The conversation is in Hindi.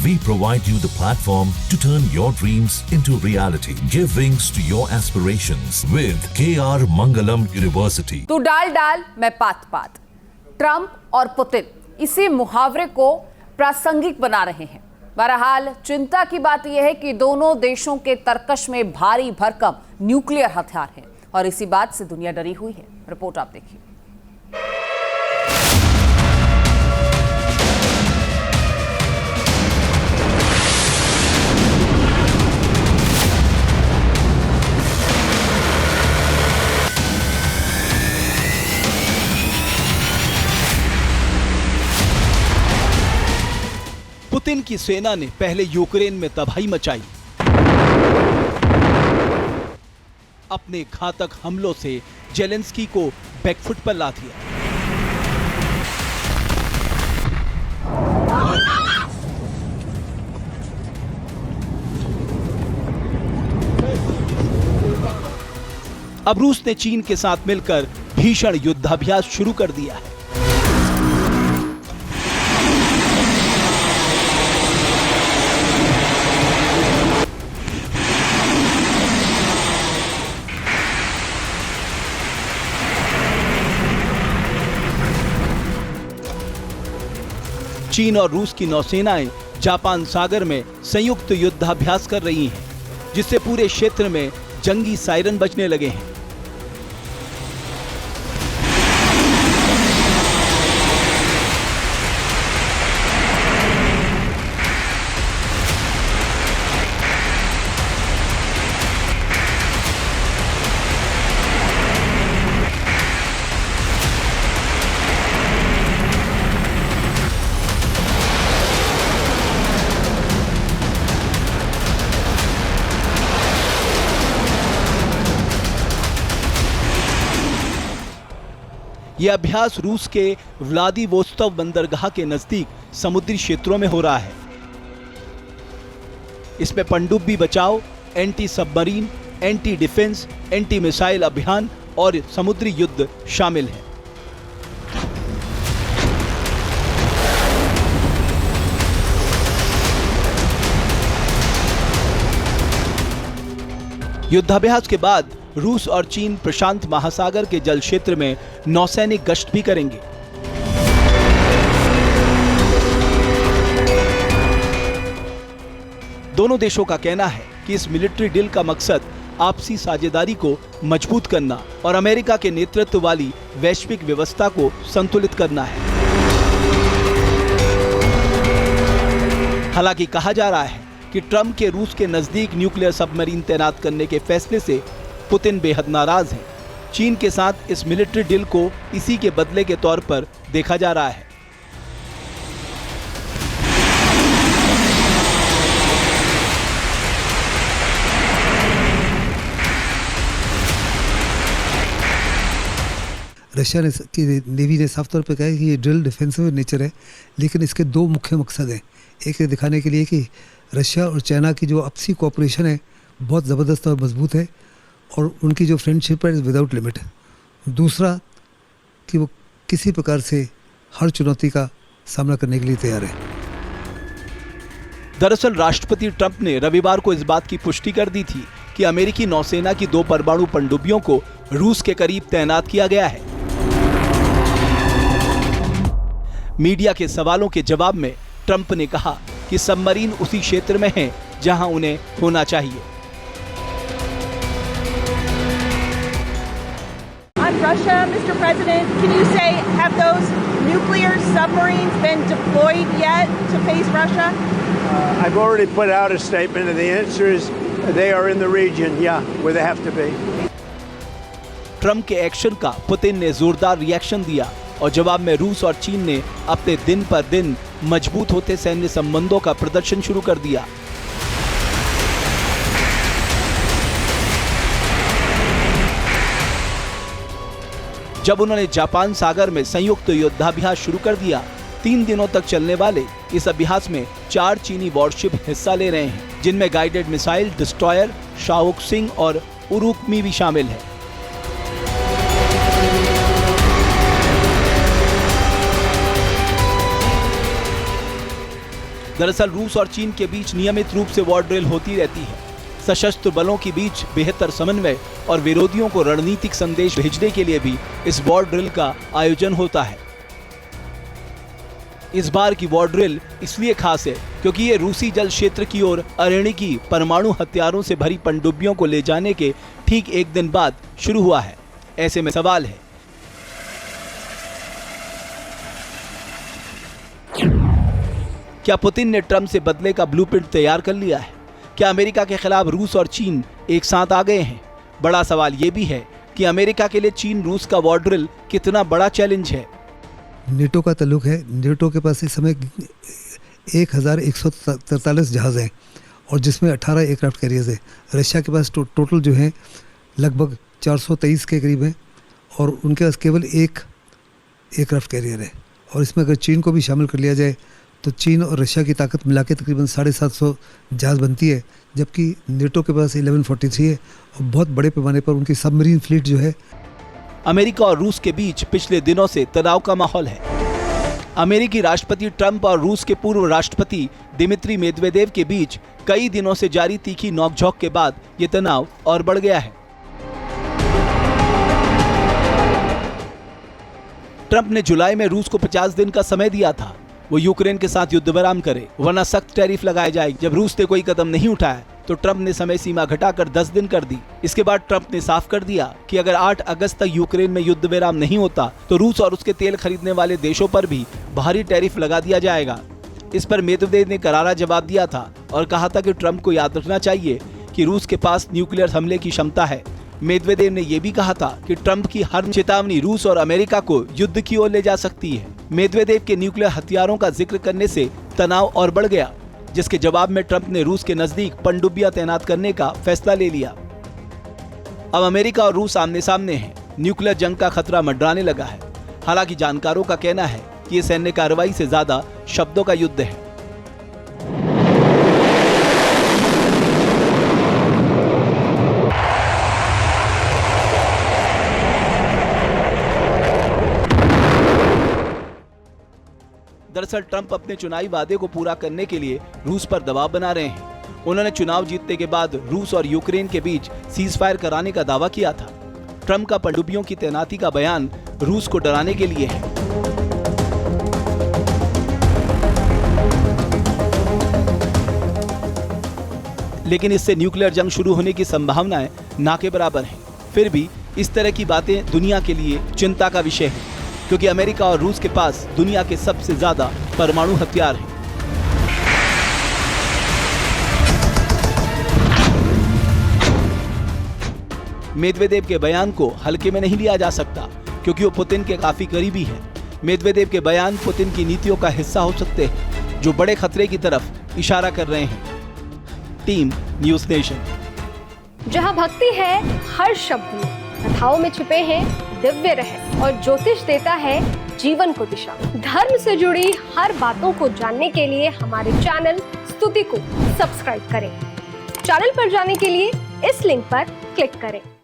We provide you the platform to turn your dreams into reality. Give wings to your aspirations with KR Mangalam University. तू डाल डाल मैं पात पात। ट्रंप और पुतिन इसी मुहावरे को प्रासंगिक बना रहे हैं। बहरहाल चिंता की बात यह है कि दोनों देशों के तरकश में भारी भरकम न्यूक्लियर हथियार हैं और इसी बात से दुनिया डरी हुई है। रिपोर्ट आप देखिए। पुतिन की सेना ने पहले यूक्रेन में तबाही मचाई, अपने घातक हमलों से जेलेंस्की को बैकफुट पर ला दिया। अब रूस ने चीन के साथ मिलकर भीषण युद्धाभ्यास शुरू कर दिया है। चीन और रूस की नौसेनाएं जापान सागर में संयुक्त युद्धाभ्यास कर रही हैं, जिससे पूरे क्षेत्र में जंगी सायरन बजने लगे हैं। यह अभ्यास रूस के व्लादिवोस्तोक बंदरगाह के नजदीक समुद्री क्षेत्रों में हो रहा है। इसमें पनडुब्बी बचाव, anti submarine, anti defence, anti missile अभियान और समुद्री युद्ध शामिल है। युद्धाभ्यास के बाद रूस और चीन प्रशांत महासागर के जल क्षेत्र में नौसैनिक गश्त भी करेंगे। दोनों देशों का कहना है कि इस मिलिट्री डील का मकसद आपसी साझेदारी को मजबूत करना और अमेरिका के नेतृत्व वाली वैश्विक व्यवस्था को संतुलित करना है। हालांकि कहा जा रहा है कि ट्रंप के रूस के नजदीक न्यूक्लियर सबमरीन तैनात करने के फैसले से पुतिन बेहद नाराज हैं। चीन के साथ इस मिलिट्री डील को इसी के बदले के तौर पर देखा जा रहा है। रशिया ने की नेवी ने साफ तौर पर कहा है कि ये ड्रिल डिफेंसिव नेचर है, लेकिन इसके दो मुख्य मकसद हैं। एक ये दिखाने के लिए कि रशिया और चाइना की जो आपसी कोऑपरेशन है बहुत ज़बरदस्त और मजबूत है और उनकी जो फ्रेंडशिप है विदाउट लिमिट है। दूसरा कि वो किसी प्रकार से हर चुनौती का सामना करने के लिए तैयार है। दरअसल राष्ट्रपति ट्रंप ने रविवार को इस बात की पुष्टि कर दी थी कि अमेरिकी नौसेना की 2 परमाणु पनडुब्बियों को रूस के करीब तैनात किया गया है। मीडिया के सवालों के जवाब में ट्रंप ने कहा कि सबमरीन उसी क्षेत्र में हैं जहां उन्हें होना चाहिए। On Russia, Mr. President, can you say, have those nuclear submarines been deployed yet to face Russia? I've already put out a statement, and the answer is they are in the region, yeah, where they have to be. Trump के एक्शन का पुतिन ने जोरदार रिएक्शन दिया और जवाब में रूस और चीन ने अपने दिन पर दिन मजबूत होते सैन्य संबंधों का प्रदर्शन शुरू कर दिया। जब उन्होंने जापान सागर में संयुक्त युद्धाभ्यास शुरू कर दिया। 3 दिनों तक चलने वाले इस अभ्यास में 4 चीनी वॉरशिप हिस्सा ले रहे हैं, जिनमें गाइडेड मिसाइल डिस्ट्रॉयर शाओक्सिंग और उरुकमी भी शामिल है। दरअसल रूस और चीन के बीच नियमित रूप से वॉर ड्रिल होती रहती है। सशस्त्र बलों के बीच बेहतर समन्वय और विरोधियों को रणनीतिक संदेश भेजने के लिए भी इस वॉर ड्रिल का आयोजन होता है। इस बार की वॉर ड्रिल इसलिए खास है क्योंकि ये रूसी जल क्षेत्र की ओर अरेणिकी परमाणु हथियारों से भरी पनडुब्बियों को ले जाने के ठीक एक दिन बाद शुरू हुआ है। ऐसे में सवाल है, क्या पुतिन ने ट्रंप से बदले का ब्लूप्रिंट तैयार कर लिया है? क्या अमेरिका के खिलाफ रूस और चीन एक साथ आ गए हैं? बड़ा सवाल यह भी है कि अमेरिका के लिए चीन रूस का वॉर ड्रिल कितना बड़ा चैलेंज है। नेटो का ताल्लुक है। नेटो के पास इस समय 1143 जहाज़ हैं और जिसमें 18 एयरक्राफ्ट कैरियर्स हैं। रशिया के पास टोटल जो है लगभग 423 के करीब हैं और उनके पास केवल एक एयरक्राफ्ट कैरियर है। और इसमें अगर चीन को भी शामिल कर लिया जाए तो चीन और रशिया की ताकत मिला के तकरीबन 750 जहाज़ बनती है, जबकि नेटो के पास 1143 है और बहुत बड़े पैमाने पर उनकी सबमरीन फ्लीट जो है। अमेरिका और रूस के बीच पिछले दिनों से तनाव का माहौल है। अमेरिकी राष्ट्रपति ट्रंप और रूस के पूर्व राष्ट्रपति दिमित्री मेदवेदेव के बीच कई दिनों से जारी तीखी नोकझोंक के बाद ये तनाव और बढ़ गया है। ट्रंप ने जुलाई में रूस को 50 दिन का समय दिया था वो यूक्रेन के साथ युद्ध विराम करे, वरना सख्त टैरिफ लगाए जाएगी। जब रूस ने कोई कदम नहीं उठाया तो ट्रंप ने समय सीमा घटाकर 10 दिन कर दी। इसके बाद ट्रंप ने साफ कर दिया कि अगर 8 अगस्त तक यूक्रेन में युद्ध विराम नहीं होता तो रूस और उसके तेल खरीदने वाले देशों पर भी भारी टैरिफ लगा दिया जाएगा। इस पर मेदवेदेव ने करारा जवाब दिया था और कहा था कि ट्रंप को याद रखना चाहिए कि रूस के पास न्यूक्लियर हमले की क्षमता है। मेदवेदेव ने यह भी कहा था कि ट्रंप की हर चेतावनी रूस और अमेरिका को युद्ध की ओर ले जा सकती है। मेदवेदेव के न्यूक्लियर हथियारों का जिक्र करने से तनाव और बढ़ गया, जिसके जवाब में ट्रंप ने रूस के नजदीक पनडुब्बियां तैनात करने का फैसला ले लिया। अब अमेरिका और रूस आमने सामने हैं। न्यूक्लियर जंग का खतरा मंडराने लगा है। हालांकि जानकारों का कहना है कि ये सैन्य कार्रवाई से ज्यादा शब्दों का युद्ध है। दरअसल ट्रंप अपने चुनावी वादे को पूरा करने के लिए रूस पर दबाव बना रहे हैं। उन्होंने चुनाव जीतने के बाद रूस और यूक्रेन के बीच सीज फायर कराने का दावा किया था। ट्रंप का पनडुब्बियों की तैनाती का बयान रूस को डराने के लिए है। लेकिन इससे न्यूक्लियर जंग शुरू होने की संभावनाएं ना के बराबर हैं। फिर भी इस तरह की बातें दुनिया के लिए चिंता का विषय है, क्योंकि अमेरिका और रूस के पास दुनिया के सबसे ज्यादा परमाणु हथियार हैं। मेदवेदेव के बयान को हल्के में नहीं लिया जा सकता, क्योंकि वो पुतिन के काफी करीबी है। मेदवेदेव के बयान पुतिन की नीतियों का हिस्सा हो सकते हैं, जो बड़े खतरे की तरफ इशारा कर रहे हैं। Team news nation. जहां भक्ति है हर शब्द में, कथाओं में छुपे हैं दिव्य रहस्य और ज्योतिष देता है जीवन को दिशा। धर्म से जुड़ी हर बातों को जानने के लिए हमारे चैनल स्तुति को सब्सक्राइब करें। चैनल पर जाने के लिए इस लिंक पर क्लिक करें।